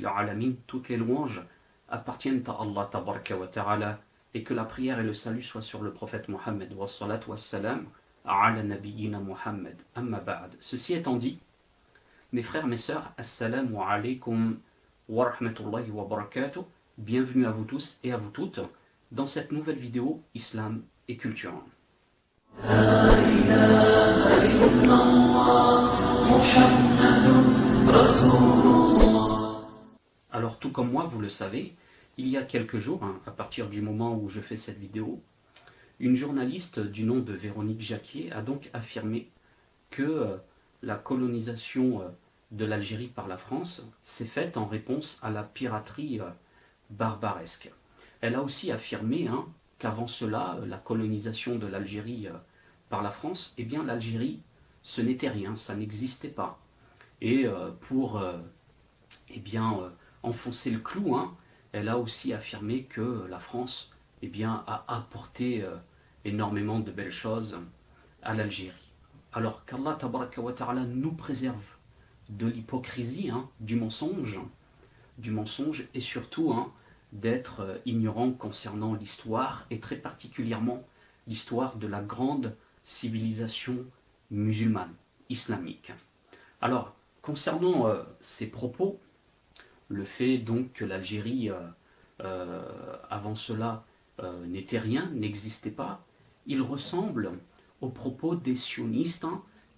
Rabbil Alamin, toutes les louanges appartiennent à Allah Tabaraka wa Ta'ala, et que la prière et le salut soient sur le prophète Mohammed wa salatu wa salam ala nabiyyina Muhammad amma ba'd. Ceci étant dit, mes frères, mes sœurs, assalamu alaikum wa rahmatullahi wa barakatuh. Bienvenue à vous tous et à vous toutes dans cette nouvelle vidéo Islam et culture. Alors tout comme moi, vous le savez, il y a quelques jours, à partir du moment où je fais cette vidéo, une journaliste du nom de Véronique Jacquier a donc affirmé que la colonisation de l'Algérie par la France s'est faite en réponse à la piraterie barbaresque. Elle a aussi affirmé qu'avant cela, la colonisation de l'Algérie par la France, eh bien l'Algérie, ce n'était rien, ça n'existait pas. Et pour enfoncer le clou, elle a aussi affirmé que la France a apporté énormément de belles choses à l'Algérie. Alors qu'Allah Tabaraka wa Ta'ala nous préserve de l'hypocrisie, du mensonge et surtout d'être ignorant concernant l'histoire, et très particulièrement l'histoire de la grande civilisation musulmane, islamique. Alors, concernant ces propos, le fait donc que l'Algérie, avant cela, n'était rien, n'existait pas, il ressemble aux propos des sionistes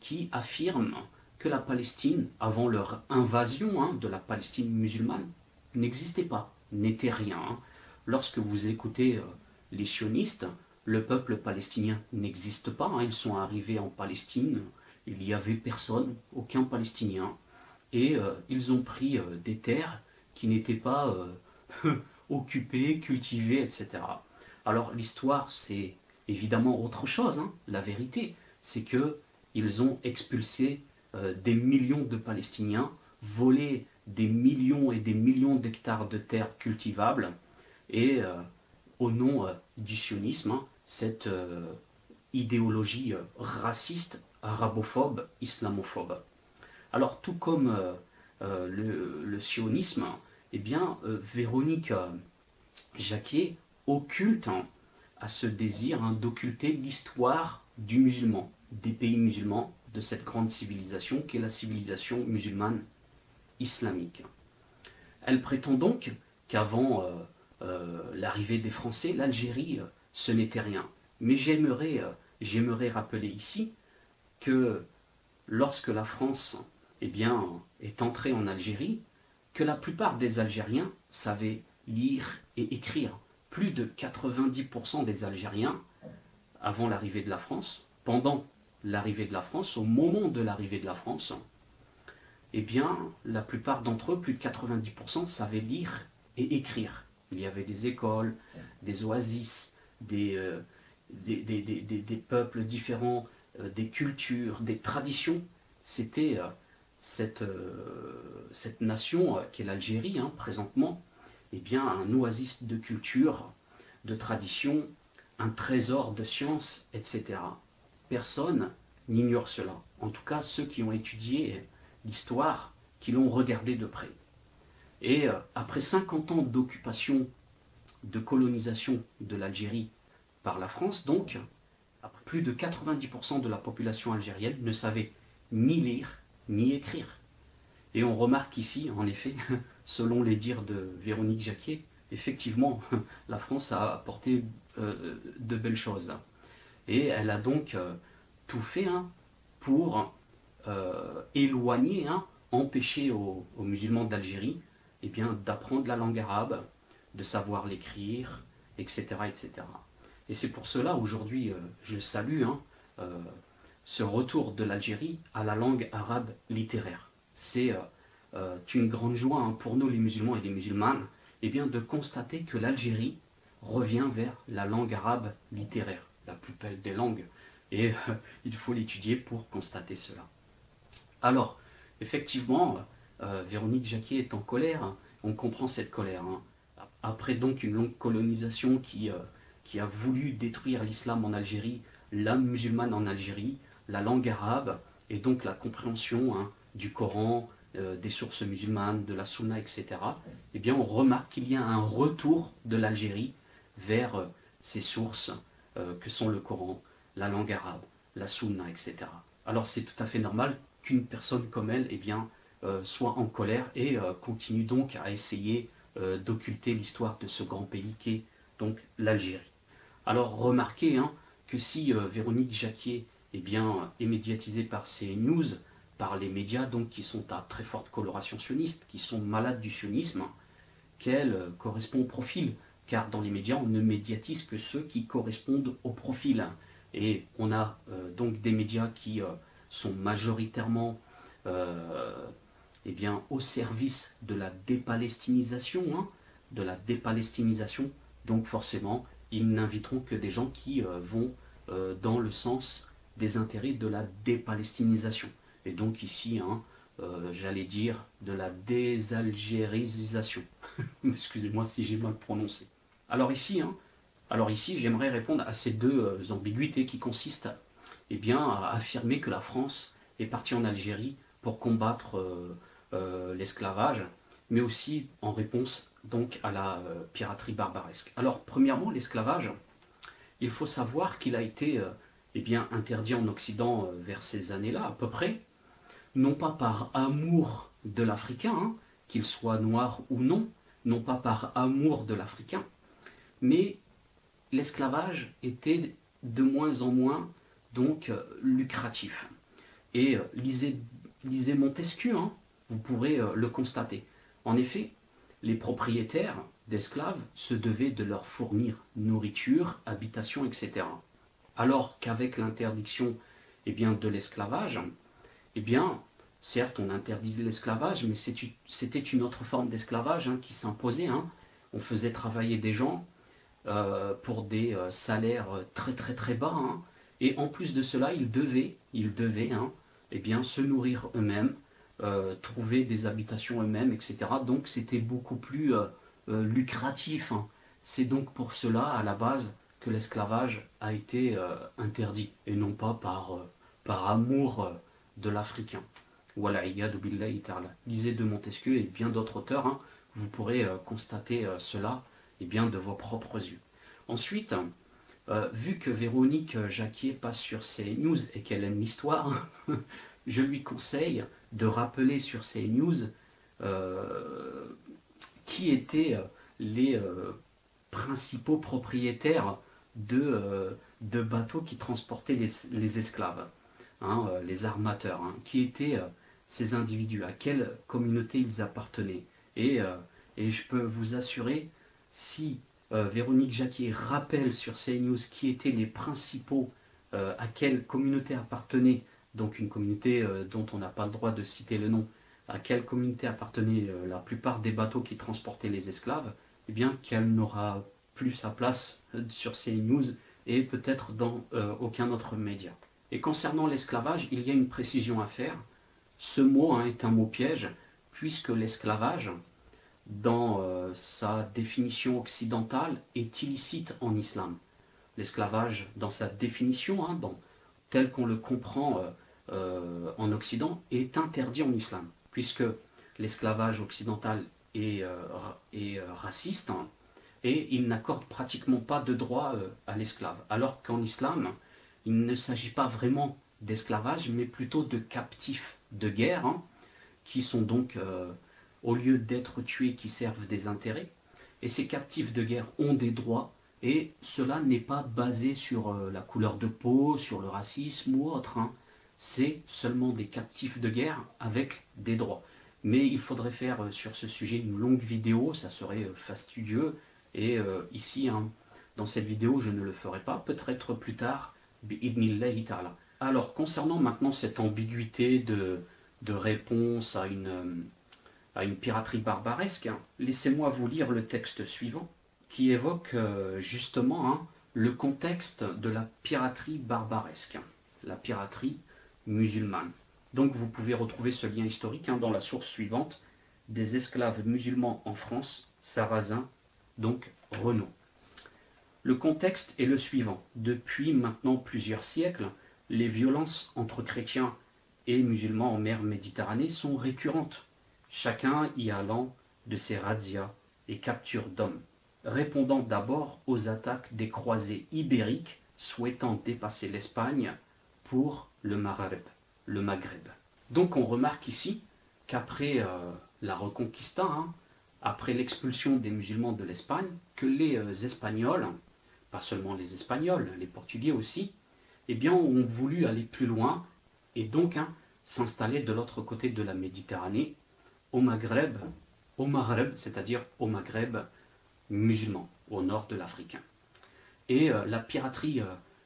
qui affirment que la Palestine, avant leur invasion de la Palestine musulmane, n'existait pas, n'était rien. Lorsque vous écoutez les sionistes, le peuple palestinien n'existe pas, ils sont arrivés en Palestine, il n'y avait personne, aucun Palestinien, et ils ont pris des terres qui n'étaient pas occupées, cultivées, etc. Alors l'histoire, c'est évidemment autre chose, la vérité, c'est qu'ils ont expulsé des millions de Palestiniens, volé des millions et des millions d'hectares de terres cultivables, et au nom du sionisme, cette idéologie raciste, arabophobe, islamophobe. Alors tout comme le sionisme, Véronique Jacquier occulte à ce désir d'occulter l'histoire du musulman, des pays musulmans, de cette grande civilisation qu'est la civilisation musulmane islamique. Elle prétend donc qu'avant l'arrivée des Français, l'Algérie, ce n'était rien. Mais j'aimerais rappeler ici que lorsque la France est entrée en Algérie, que la plupart des Algériens savaient lire et écrire. Plus de 90% des Algériens, avant l'arrivée de la France, pendant l'arrivée de la France, au moment de l'arrivée de la France, la plupart d'entre eux, plus de 90%, savaient lire et écrire. Il y avait des écoles, des oasis, des peuples différents, des cultures, des traditions. C'était cette nation qu'est l'Algérie, présentement, un oasis de culture, de tradition, un trésor de science, etc. Personne n'ignore cela. En tout cas, ceux qui ont étudié l'histoire, qui l'ont regardé de près. Et après 50 ans d'occupation, de colonisation de l'Algérie par la France, donc, plus de 90% de la population algérienne ne savait ni lire, ni écrire. Et on remarque ici, en effet, selon les dires de Véronique Jacquier, effectivement, la France a apporté de belles choses. Et elle a donc tout fait pour éloigner, empêcher aux musulmans d'Algérie d'apprendre la langue arabe, de savoir l'écrire, etc., etc. Et c'est pour cela, aujourd'hui, je salue ce retour de l'Algérie à la langue arabe littéraire. C'est une grande joie pour nous, les musulmans et les musulmanes, de constater que l'Algérie revient vers la langue arabe littéraire, la plus belle des langues. Et il faut l'étudier pour constater cela. Alors, effectivement, Véronique Jacquier est en colère, on comprend cette colère. Après donc une longue colonisation qui a voulu détruire l'islam en Algérie, l'âme musulmane en Algérie, la langue arabe, et donc la compréhension du Coran, des sources musulmanes, de la Sunna, etc., eh bien on remarque qu'il y a un retour de l'Algérie vers ces sources que sont le Coran, la langue arabe, la Sunna, etc. Alors c'est tout à fait normal qu'une personne comme elle eh bien, soit en colère et continue donc à essayer d'occulter l'histoire de ce grand pays qu'est donc l'Algérie. Alors remarquez hein, que si Véronique Jacquier eh bien, est médiatisée par ces news, par les médias donc, qui sont à très forte coloration sioniste, qui sont malades du sionisme, qu'elle correspond au profil, car dans les médias on ne médiatise que ceux qui correspondent au profil. Et on a donc des médias qui sont majoritairement eh bien, au service de la dépalestinisation, hein, de la dépalestinisation, donc forcément ils n'inviteront que des gens qui vont dans le sens des intérêts de la dépalestinisation. Et donc ici, hein, j'allais dire de la désalgérisation. Excusez-moi si j'ai mal prononcé. Alors ici, hein, j'aimerais répondre à ces deux ambiguïtés qui consistent eh bien, à affirmer que la France est partie en Algérie pour combattre l'esclavage, mais aussi en réponse donc à la piraterie barbaresque. Alors premièrement, l'esclavage, il faut savoir qu'il a été eh bien, interdit en Occident vers ces années-là à peu près, non pas par amour de l'Africain, hein, qu'il soit noir ou non, non pas par amour de l'Africain, mais l'esclavage était de moins en moins donc lucratif. Et lisez Montesquieu, hein, vous pourrez le constater. En effet, les propriétaires d'esclaves se devaient de leur fournir nourriture, habitation, etc. Alors qu'avec l'interdiction eh bien, de l'esclavage, eh bien, certes, on interdisait l'esclavage, mais c'était une autre forme d'esclavage hein, qui s'imposait. Hein. On faisait travailler des gens pour des salaires très très très bas. Hein. Et en plus de cela, ils devaient hein, eh bien, se nourrir eux-mêmes, trouver des habitations eux-mêmes, etc. Donc c'était beaucoup plus lucratif. Hein. C'est donc pour cela, à la base, que l'esclavage a été interdit, et non pas par amour de l'Africain. Voilà, iyadu billahi ta'ala. Lisez de Montesquieu et bien d'autres auteurs, hein, vous pourrez constater cela et bien de vos propres yeux. Ensuite, vu que Véronique Jacquier passe sur CNews et qu'elle aime l'histoire, je lui conseille de rappeler sur CNews qui étaient les principaux propriétaires de bateaux qui transportaient les esclaves, hein, les armateurs, hein, qui étaient ces individus, à quelle communauté ils appartenaient. Et je peux vous assurer, si Véronique Jacquier rappelle sur CNews qui étaient les principaux, à quelle communauté appartenaient, donc une communauté dont on n'a pas le droit de citer le nom, à quelle communauté appartenaient la plupart des bateaux qui transportaient les esclaves, eh bien qu'elle n'aura plus sa place sur CNews et peut-être dans aucun autre média. Et concernant l'esclavage, il y a une précision à faire. Ce mot hein, est un mot piège, puisque l'esclavage, dans sa définition occidentale, est illicite en islam. L'esclavage, dans sa définition, hein, tel qu'on le comprend en Occident, est interdit en islam, puisque l'esclavage occidental est raciste, hein, et il n'accorde pratiquement pas de droit à l'esclave. Alors qu'en islam, il ne s'agit pas vraiment d'esclavage, mais plutôt de captifs de guerre, hein, qui sont donc, au lieu d'être tués, qui servent des intérêts. Et ces captifs de guerre ont des droits, et cela n'est pas basé sur la couleur de peau, sur le racisme ou autre. Hein. C'est seulement des captifs de guerre avec des droits. Mais il faudrait faire sur ce sujet une longue vidéo, ça serait fastidieux. Et ici, hein, dans cette vidéo, je ne le ferai pas, peut-être plus tard, bi'idnillahi ta'ala. Alors, concernant maintenant cette ambiguïté de réponse à une piraterie barbaresque, hein, laissez-moi vous lire le texte suivant, qui évoque justement hein, le contexte de la piraterie barbaresque, la piraterie musulmane. Donc vous pouvez retrouver ce lien historique hein, dans la source suivante, des esclaves musulmans en France, Sarrazin, donc Renaud. Le contexte est le suivant. Depuis maintenant plusieurs siècles, les violences entre chrétiens et musulmans en mer Méditerranée sont récurrentes chacun y allant de ses razzias et captures d'hommes, répondant d'abord aux attaques des croisés ibériques souhaitant dépasser l'Espagne pour le Maghreb. Donc on remarque ici qu'après la Reconquista, après l'expulsion des musulmans de l'Espagne, que les Espagnols, pas seulement les Espagnols, les Portugais aussi, eh bien, ont voulu aller plus loin et donc s'installer de l'autre côté de la Méditerranée, au Maghreb, c'est-à-dire au Maghreb musulman, au nord de l'Afrique. Et la piraterie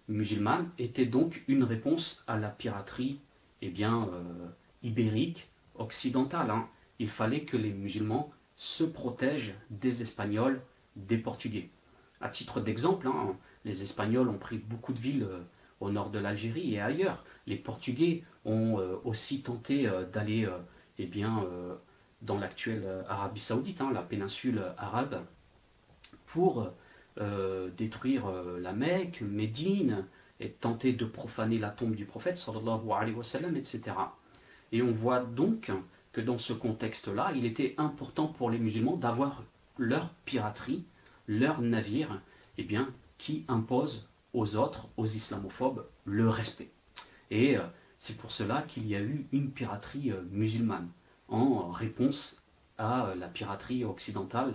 musulmane était donc une réponse à la piraterie ibérique, occidentale. Il fallait que les musulmans se protègent des Espagnols, des Portugais. À titre d'exemple, les Espagnols ont pris beaucoup de villes au nord de l'Algérie et ailleurs. Les Portugais ont aussi tenté d'aller dans l'actuelle Arabie Saoudite, la péninsule arabe, pour détruire la Mecque, Médine, et tenter de profaner la tombe du prophète, sallallahu alayhi wa sallam, etc. Et on voit donc que dans ce contexte-là, il était important pour les musulmans d'avoir leur piraterie, leur navire, qui impose aux autres, aux islamophobes, le respect. Et c'est pour cela qu'il y a eu une piraterie musulmane, en réponse à la piraterie occidentale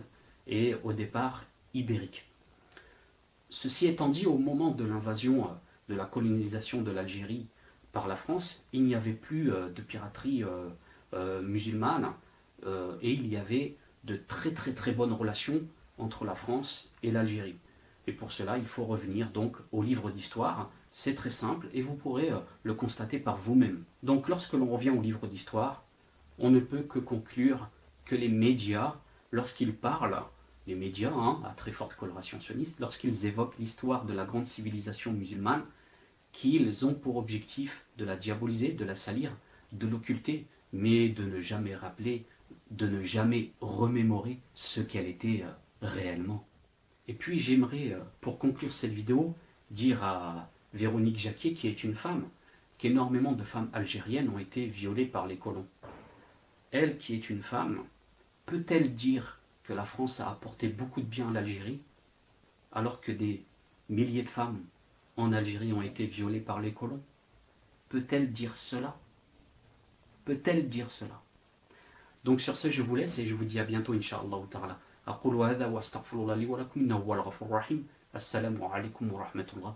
et au départ ibérique. Ceci étant dit, au moment de l'invasion, de la colonisation de l'Algérie par la France, il n'y avait plus de piraterie musulmane et il y avait de très bonnes relations entre la France et l'Algérie. Et pour cela, il faut revenir donc au livre d'histoire. C'est très simple et vous pourrez le constater par vous-même. Donc lorsque l'on revient au livre d'histoire, on ne peut que conclure que les médias, lorsqu'ils parlent, les médias à très forte coloration sioniste, lorsqu'ils évoquent l'histoire de la grande civilisation musulmane, qu'ils ont pour objectif de la diaboliser, de la salir, de l'occulter, mais de ne jamais rappeler, de ne jamais remémorer ce qu'elle était réellement. Et puis j'aimerais, pour conclure cette vidéo, dire à Véronique Jacquier, qui est une femme, qu'énormément de femmes algériennes ont été violées par les colons. Elle, qui est une femme, peut-elle dire que la France a apporté beaucoup de bien à l'Algérie, alors que des milliers de femmes en Algérie ont été violées par les colons? Peut-elle dire cela? Peut-elle dire cela? Donc sur ce, je vous laisse et je vous dis à bientôt, Inch'Allah ta'ala. أقول هذا وأستغفر الله لي ولكم إنه هو الغفور الرحيم. السلام عليكم ورحمة الله.